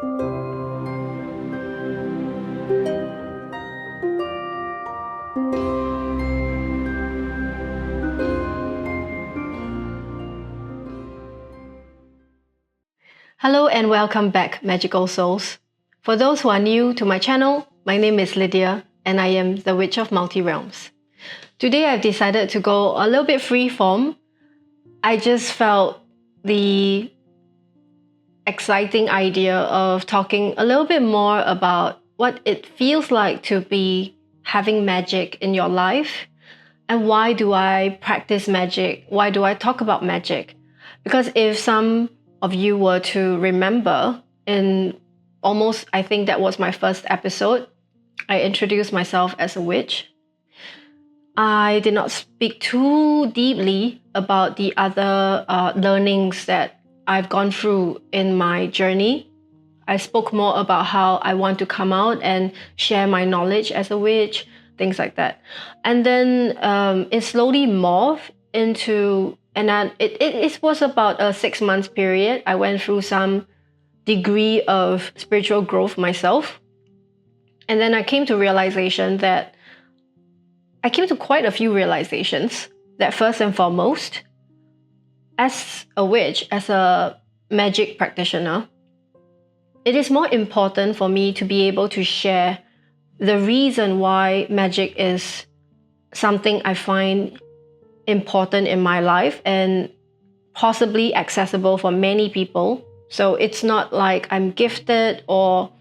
Hello and welcome back, Magical Souls. For those who are new to my channel, my name is Lydia and I am the Witch of Multi-Realms. Today I've decided to go a little bit freeform. I just felt the exciting idea of talking a little bit more about what it feels like to be having magic in your life and why do I practice magic, why do I talk about magic. Because if some of you were to remember, in almost, I think that was my first episode, I introduced myself as a witch. I did not speak too deeply about the other learnings that I've gone through in my journey. I spoke more about how I want to come out and share my knowledge as a witch, things like that. And then it slowly morphed into, and then it was about a 6 month period. I went through some degree of spiritual growth myself. And then I came to quite a few realizations that first and foremost, as a witch, as a magic practitioner, it is more important for me to be able to share the reason why magic is something I find important in my life and possibly accessible for many people. So it's not like I'm gifted or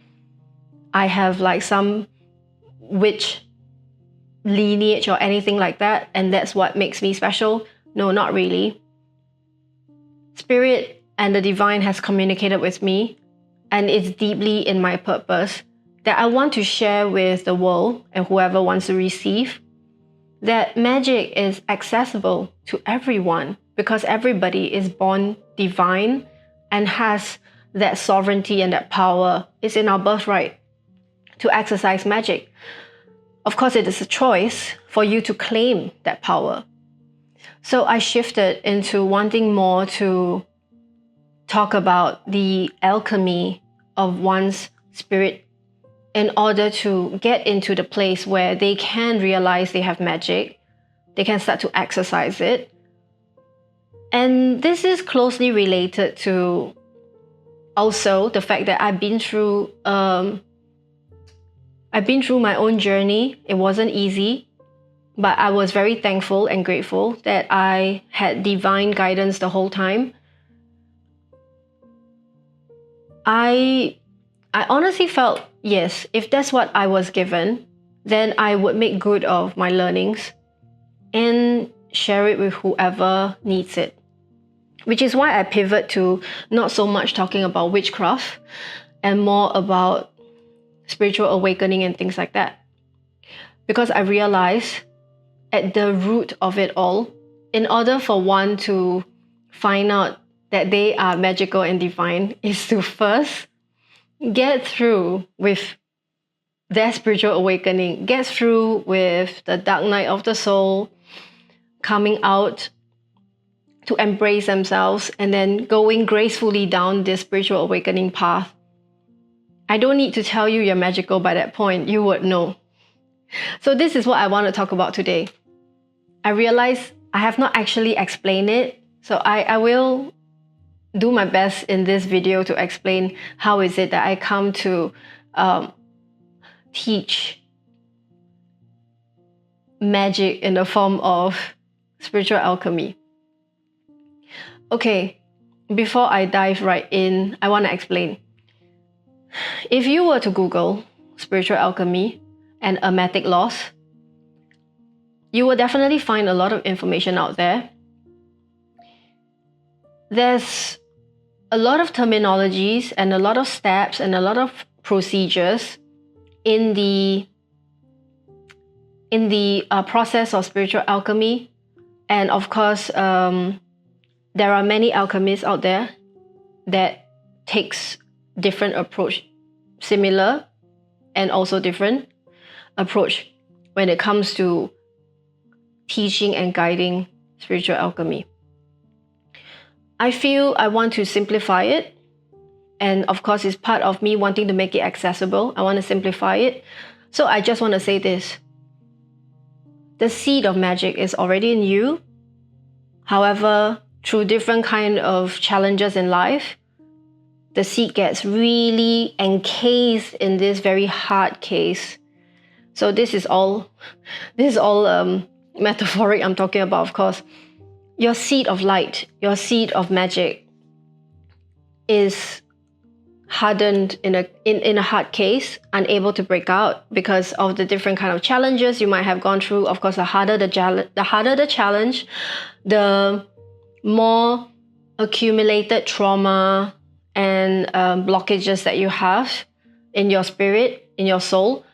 I have like some witch lineage or anything like that, and that's what makes me special. No, not really. Spirit and the divine has communicated with me, and it's deeply in my purpose that I want to share with the world and whoever wants to receive that magic is accessible to everyone because everybody is born divine and has that sovereignty and that power. It's in our birthright to exercise magic. Of course, it is a choice for you to claim that power. So I shifted into wanting more to talk about the alchemy of one's spirit in order to get into the place where they can realize they have magic, they can start to exercise it. And this is closely related to also the fact that I've been through my own journey. It wasn't easy, but I was very thankful and grateful that I had divine guidance the whole time. I honestly felt, yes, if that's what I was given, then I would make good of my learnings and share it with whoever needs it. Which is why I pivot to not so much talking about witchcraft and more about spiritual awakening and things like that. Because I realized at the root of it all, in order for one to find out that they are magical and divine, is to first get through with their spiritual awakening, get through with the dark night of the soul, coming out to embrace themselves, and then going gracefully down this spiritual awakening path. I don't need to tell you you're magical by that point, you would know. So this is what I want to talk about today. I realize I have not actually explained it, so I will do my best in this video to explain how is it that I come to teach magic in the form of spiritual alchemy. Okay, before I dive right in, I want to explain. If you were to Google spiritual alchemy and hermetic laws, you will definitely find a lot of information out there. There's a lot of terminologies and a lot of steps and a lot of procedures in the process of spiritual alchemy. And of course, there are many alchemists out there that takes different approach, similar and also different approach when it comes to teaching and guiding spiritual alchemy. I feel I want to simplify it And of course, it's part of me wanting to make it accessible. I want to simplify it. So I just want to say this. The seed of magic is already in you. However, through different kind of challenges in life, the seed gets really encased in this very hard case. So this is all metaphoric I'm talking about, of course. Your seed of light, your seed of magic is hardened in a hard case, unable to break out because of the different kind of challenges you might have gone through. Of course, the harder the challenge, the more accumulated trauma and blockages that you have in your spirit, in your soul,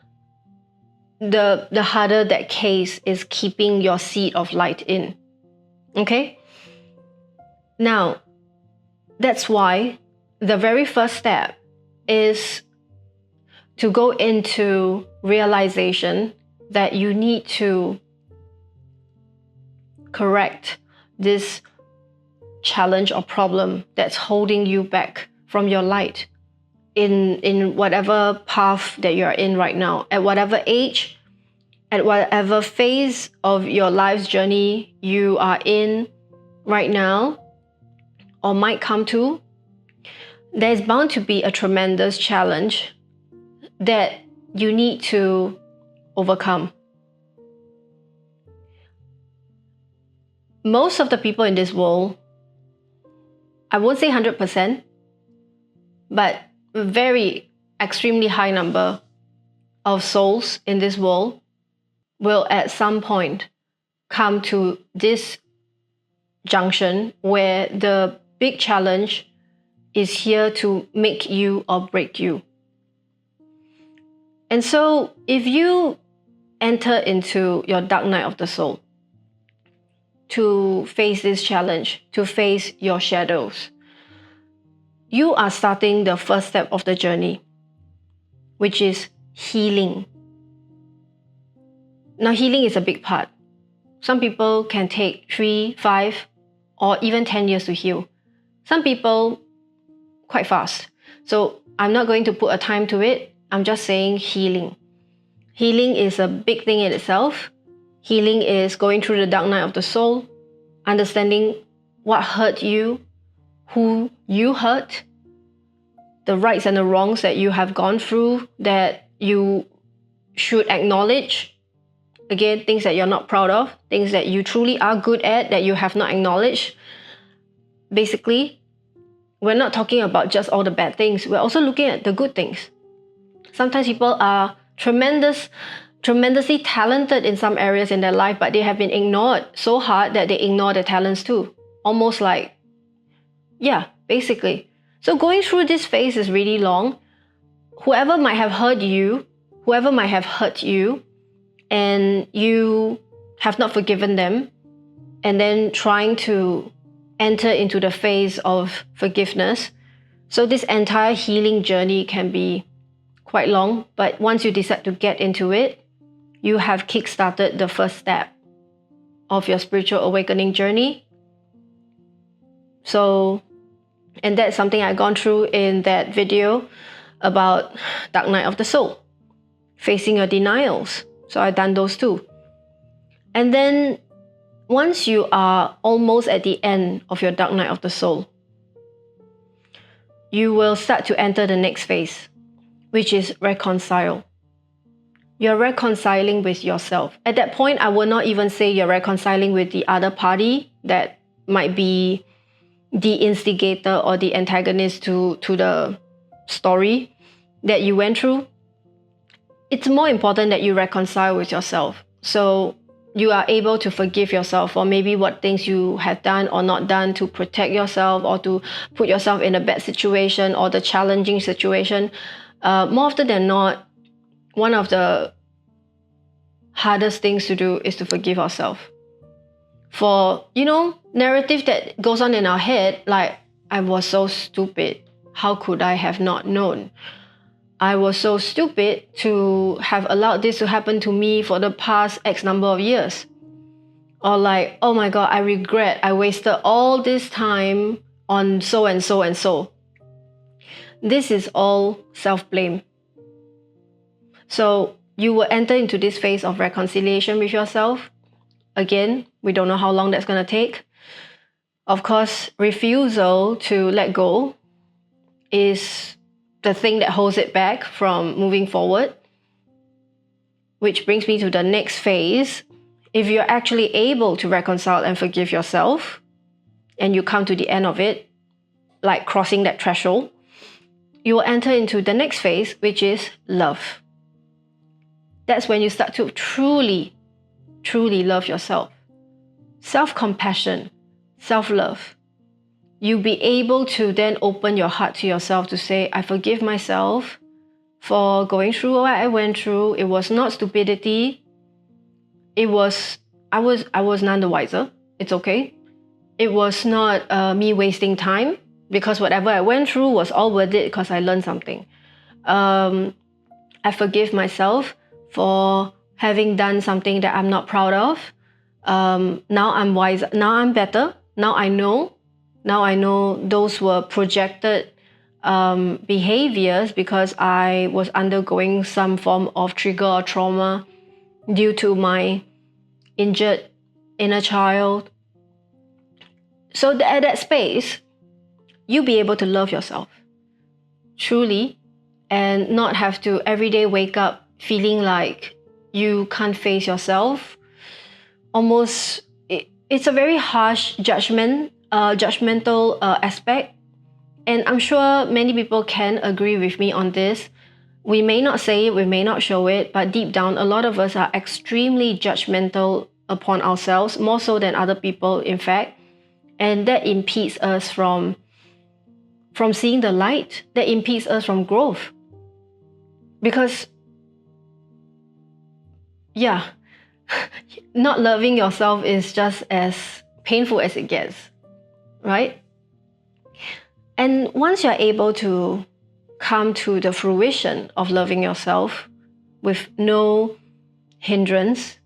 the harder that case is keeping your seed of light in. Okay? Now, that's why the very first step is to go into realization that you need to correct this challenge or problem that's holding you back from your light in whatever path that you're in right now, at whatever age, at whatever phase of your life's journey you are in right now or might come to. There's bound to be a tremendous challenge that you need to overcome. Most of the people in this world, I won't say 100%, but a very extremely high number of souls in this world will at some point come to this junction where the big challenge is here to make you or break you. And so if you enter into your dark night of the soul to face this challenge, to face your shadows, you are starting the first step of the journey, which is healing. Now, healing is a big part. Some people can take 3, 5, or even 10 years to heal. Some people quite fast. So I'm not going to put a time to it. I'm just saying healing. Healing is a big thing in itself. Healing is going through the dark night of the soul, understanding what hurt you, who you hurt, the rights and the wrongs that you have gone through that you should acknowledge. Again, things that you're not proud of, things that you truly are good at that you have not acknowledged. Basically, we're not talking about just all the bad things. We're also looking at the good things. Sometimes people are tremendously talented in some areas in their life, but they have been ignored so hard that they ignore their talents too. Almost like, yeah, basically. So going through this phase is really long. Whoever might have hurt you, and you have not forgiven them, and then trying to enter into the phase of forgiveness. So this entire healing journey can be quite long, but once you decide to get into it, you have kickstarted the first step of your spiritual awakening journey. So, and that's something I've gone through in that video about Dark Night of the Soul, facing your denials. So I've done those too. And then once you are almost at the end of your Dark Night of the Soul, you will start to enter the next phase, which is reconcile. You're reconciling with yourself. At that point, I will not even say you're reconciling with the other party that might be the instigator or the antagonist to the story that you went through. It's more important that you reconcile with yourself. So you are able to forgive yourself for maybe what things you have done or not done to protect yourself or to put yourself in a bad situation or the challenging situation. More often than not, one of the hardest things to do is to forgive ourselves. For, narrative that goes on in our head, like, I was so stupid. How could I have not known? I was so stupid to have allowed this to happen to me for the past X number of years. Or like, oh my God, I regret I wasted all this time on so and so and so. this is all self-blame. So you will enter into this phase of reconciliation with yourself. Again, we don't know how long that's going to take. Of course, refusal to let go is the thing that holds it back from moving forward. Which brings me to the next phase. If you're actually able to reconcile and forgive yourself, and you come to the end of it, like crossing that threshold, you will enter into the next phase, which is love. That's when you start to truly, truly love yourself. Self-compassion, self-love. You'll be able to then open your heart to yourself to say, I forgive myself for going through what I went through. It was not stupidity. I was none the wiser. It's okay. It was not me wasting time, because whatever I went through was all worth it because I learned something. I forgive myself for having done something that I'm not proud of. Now I'm wiser. Now I'm better. Now I know those were projected behaviors because I was undergoing some form of trigger or trauma due to my injured inner child. So at that space, you'll be able to love yourself truly and not have to every day wake up feeling like you can't face yourself. Almost, it's a very harsh judgmental aspect. And I'm sure many people can agree with me on this. We may not say it, we may not show it, but deep down, a lot of us are extremely judgmental upon ourselves, more so than other people, in fact. And that impedes us from seeing the light, that impedes us from growth. Because, yeah, not loving yourself is just as painful as it gets, right? And once you're able to come to the fruition of loving yourself with no hindrance,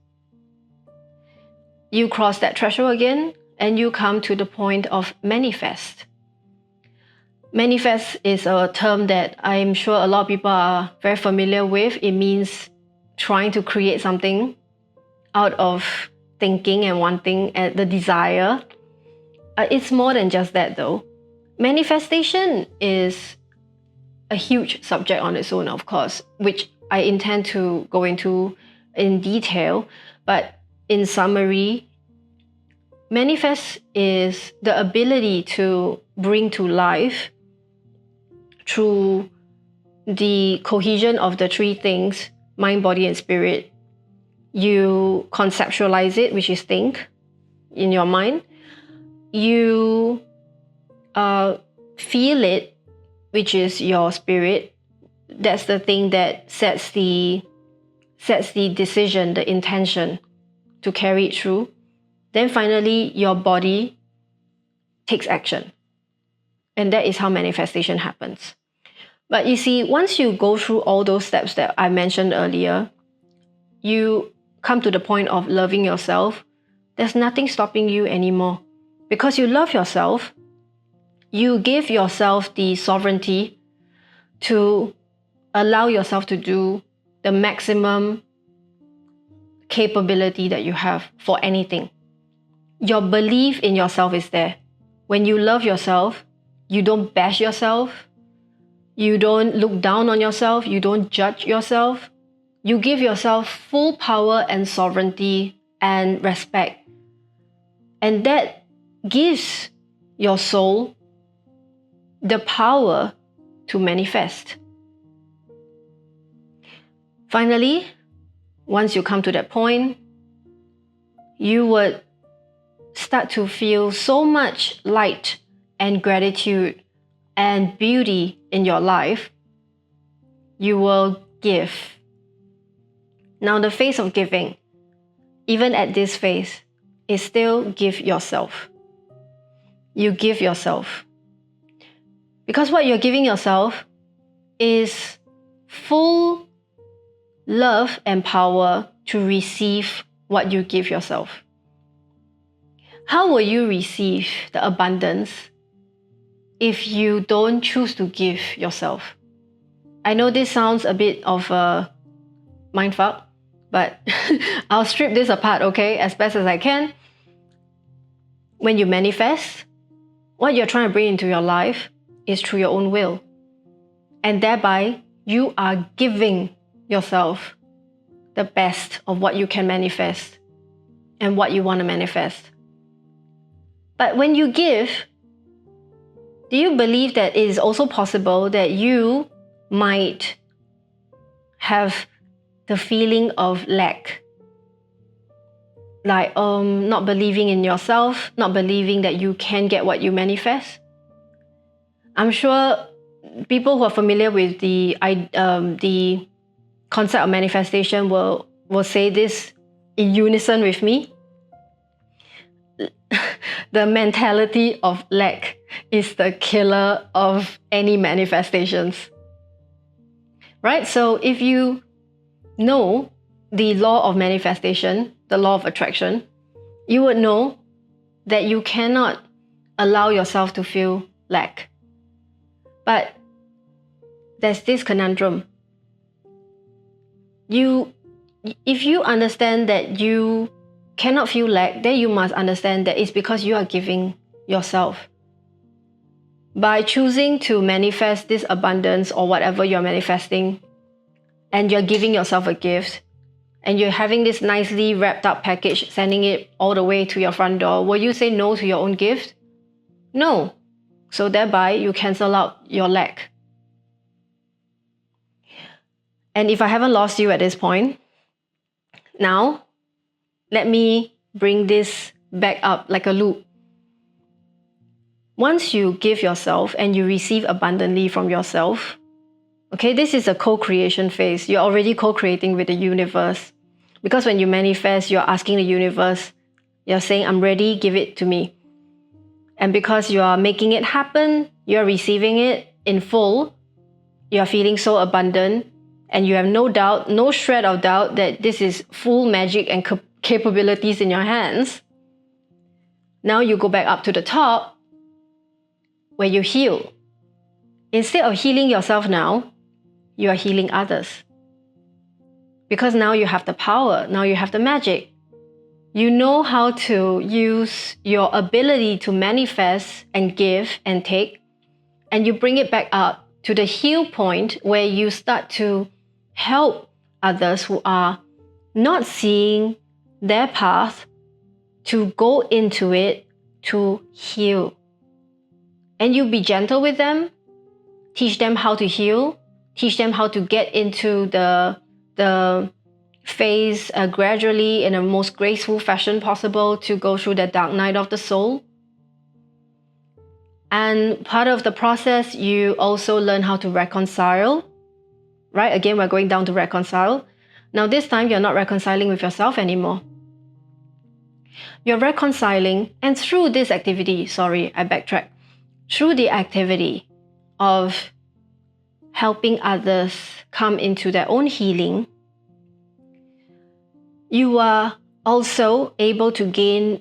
you cross that threshold again and you come to the point of manifest. Manifest is a term that I'm sure a lot of people are very familiar with. It means trying to create something out of thinking and wanting and the desire. It's more than just that though. Manifestation is a huge subject on its own, of course, which I intend to go into in detail. But in summary, manifest is the ability to bring to life through the cohesion of the three things, mind, body, and spirit. You conceptualize it, which is think, in your mind. You feel it, which is your spirit. That's the thing that sets the decision, the intention to carry it through. Then finally, your body takes action. And that is how manifestation happens. But you see, once you go through all those steps that I mentioned earlier, you come to the point of loving yourself. There's nothing stopping you anymore. Because you love yourself, you give yourself the sovereignty to allow yourself to do the maximum capability that you have for anything. Your belief in yourself is there. When you love yourself, you don't bash yourself. You don't look down on yourself. You don't judge yourself. You give yourself full power and sovereignty and respect. And that gives your soul the power to manifest. Finally, once you come to that point, you would start to feel so much light and gratitude and beauty in your life. You will give. Now, the phase of giving, even at this phase, is still give yourself. You give yourself. Because what you're giving yourself is full love and power to receive what you give yourself. How will you receive the abundance if you don't choose to give yourself. I know this sounds a bit of a mindfuck, but I'll strip this apart, okay, as best as I can. When you manifest, what you're trying to bring into your life is through your own will. And thereby, you are giving yourself the best of what you can manifest and what you want to manifest. But when you give, do you believe that it is also possible that you might have the feeling of lack? Like not believing in yourself, not believing that you can get what you manifest? I'm sure people who are familiar with the concept of manifestation will say this in unison with me. The mentality of lack is the killer of any manifestations. Right? So if you know the law of manifestation, the law of attraction, you would know that you cannot allow yourself to feel lack. But there's this conundrum. If you understand that you cannot feel lack, then you must understand that it's because you are giving yourself. By choosing to manifest this abundance or whatever you're manifesting, and you're giving yourself a gift, and you're having this nicely wrapped up package, sending it all the way to your front door, will you say no to your own gift? No. So thereby, you cancel out your lack. And if I haven't lost you at this point, now, let me bring this back up like a loop. Once you give yourself and you receive abundantly from yourself, okay, this is a co-creation phase. You're already co-creating with the universe. Because when you manifest, you're asking the universe, you're saying, I'm ready, give it to me. And because you are making it happen, you're receiving it in full, you're feeling so abundant, and you have no doubt, no shred of doubt that this is full magic and capabilities in your hands. Now you go back up to the top where you heal. Instead of healing yourself now, you are healing others. Because now you have the power, now you have the magic. You know how to use your ability to manifest and give and take, and you bring it back up to the heal point where you start to help others who are not seeing their path to go into it to heal. And you be gentle with them, teach them how to heal, teach them how to get into the phase gradually in the most graceful fashion possible to go through the dark night of the soul. And part of the process, you also learn how to reconcile, right? Again, we're going down to reconcile. Now this time, you're not reconciling with yourself anymore. You're reconciling, and through this activity, sorry, I backtrack. Through the activity of helping others come into their own healing, you are also able to gain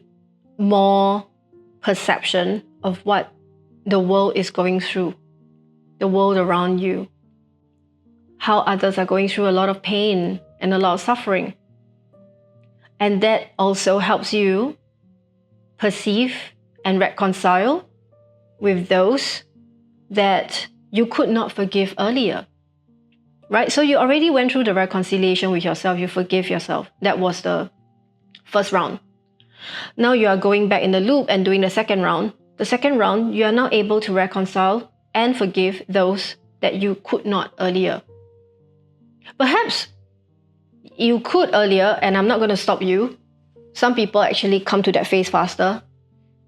more perception of what the world is going through, the world around you, how others are going through a lot of pain and a lot of suffering. And that also helps you perceive and reconcile with those that you could not forgive earlier. Right? So you already went through the reconciliation with yourself, you forgive yourself. That was the first round. Now you are going back in the loop and doing the second round. The second round, you are now able to reconcile and forgive those that you could not earlier. Perhaps you could earlier, and I'm not going to stop you. Some people actually come to that phase faster.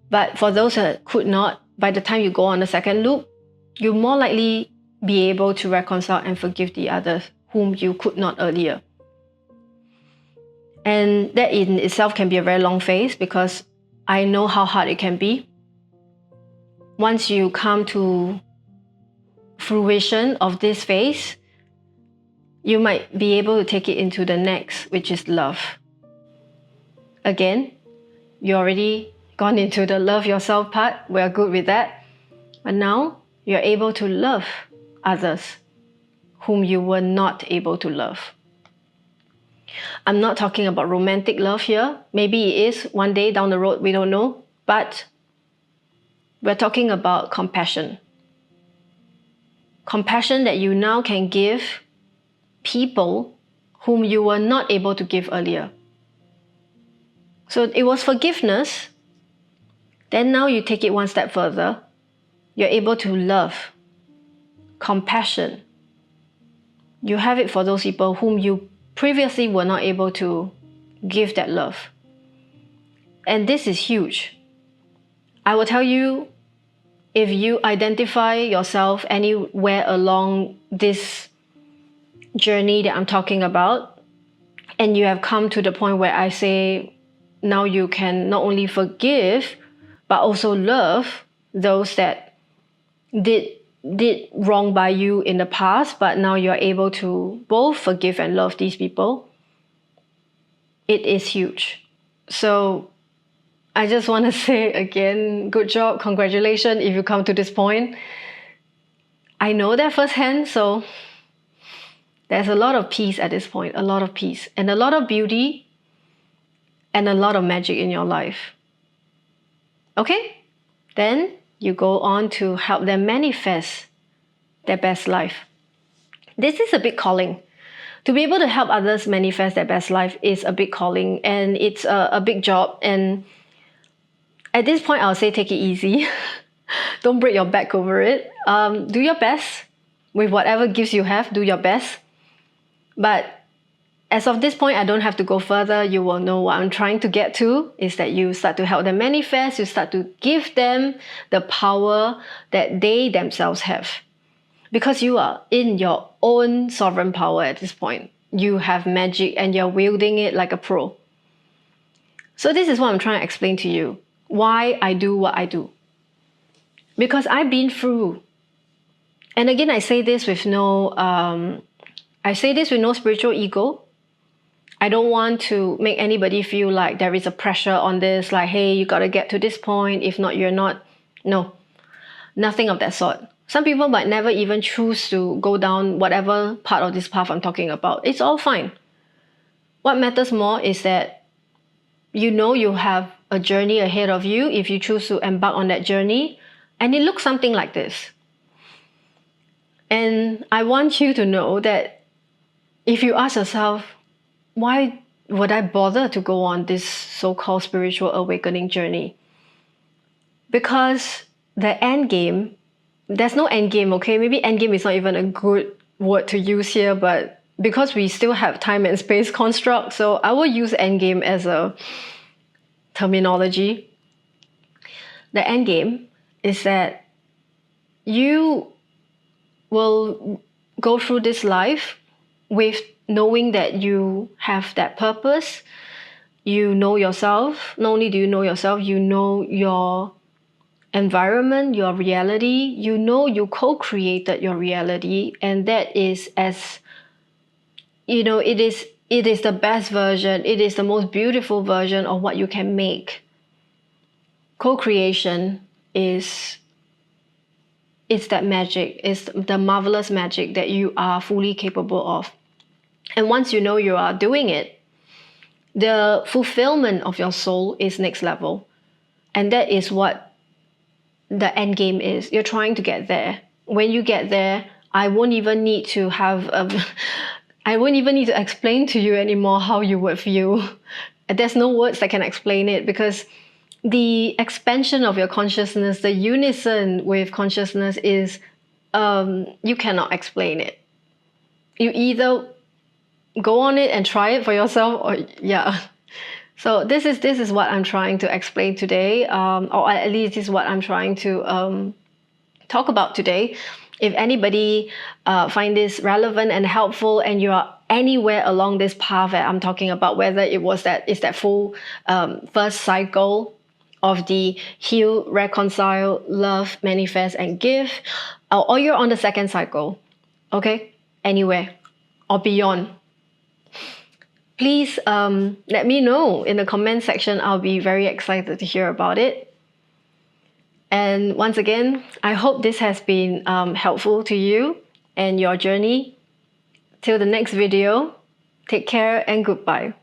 But for those that could not, by the time you go on the second loop, you'll more likely be able to reconcile and forgive the others whom you could not earlier. And that in itself can be a very long phase, because I know how hard it can be. Once you come to fruition of this phase, you might be able to take it into the next, which is love. Again, you already gone into the love yourself part. We're good with that. But now you're able to love others whom you were not able to love. I'm not talking about romantic love here. Maybe it is one day down the road, we don't know. But we're talking about compassion. Compassion that you now can give people whom you were not able to give earlier. So it was forgiveness. Then now you take it one step further. You're able to love. Compassion. You have it for those people whom you previously were not able to give that love. And this is huge. I will tell you, if you identify yourself anywhere along this journey that I'm talking about, and you have come to the point where I say, now you can not only forgive, but also love those that did wrong by you in the past, but now you're able to both forgive and love these people, it is huge. So I just want to say again, good job, congratulations if you come to this point. I know that firsthand, so there's a lot of peace at this point, a lot of peace, and a lot of beauty, and a lot of magic in your life. Okay? Then you go on to help them manifest their best life. This is a big calling. To be able to help others manifest their best life is a big calling, and it's a big job. And at this point, I'll say take it easy. Don't break your back over it. Do your best with whatever gifts you have. Do your best. But as of this point, I don't have to go further. You will know what I'm trying to get to is that you start to help them manifest. You start to give them the power that they themselves have. Because you are in your own sovereign power at this point. You have magic and you're wielding it like a pro. So this is what I'm trying to explain to you. Why I do what I do. Because I've been through. And again, I say this with no spiritual ego. I don't want to make anybody feel like there is a pressure on this, like, hey, you got to get to this point. If not, you're not. No, nothing of that sort. Some people might never even choose to go down whatever part of this path I'm talking about. It's all fine. What matters more is that you know you have a journey ahead of you if you choose to embark on that journey. And it looks something like this. And I want you to know that if you ask yourself, why would I bother to go on this so-called spiritual awakening journey? Because the end game, there's no end game, okay? Maybe end game is not even a good word to use here, but because we still have time and space construct, so I will use end game as a terminology. The end game is that you will go through this life with knowing that you have that purpose. You know yourself. Not only do you know yourself, you know your environment, your reality. You know you co-created your reality, and that is as you know, it is the best version. It is the most beautiful version of what you can make. Co-creation is that magic. It's the marvelous magic that you are fully capable of. And once you know you are doing it, the fulfillment of your soul is next level. And that is what the end game is. You're trying to get there. When you get there, I won't even need to explain to you anymore how you would feel. There's no words that can explain it, because the expansion of your consciousness, the unison with consciousness is, you cannot explain it. You either go on it and try it for yourself, or yeah. So this is what I'm trying to explain today, or at least this is what I'm trying to talk about today. If anybody find this relevant and helpful, and you are anywhere along this path that I'm talking about, whether it's that full first cycle of the heal, reconcile, love, manifest, and give, or you're on the second cycle, okay, anywhere or beyond, please let me know in the comment section. I'll be very excited to hear about it. And once again, I hope this has been helpful to you and your journey. Till the next video, take care and goodbye.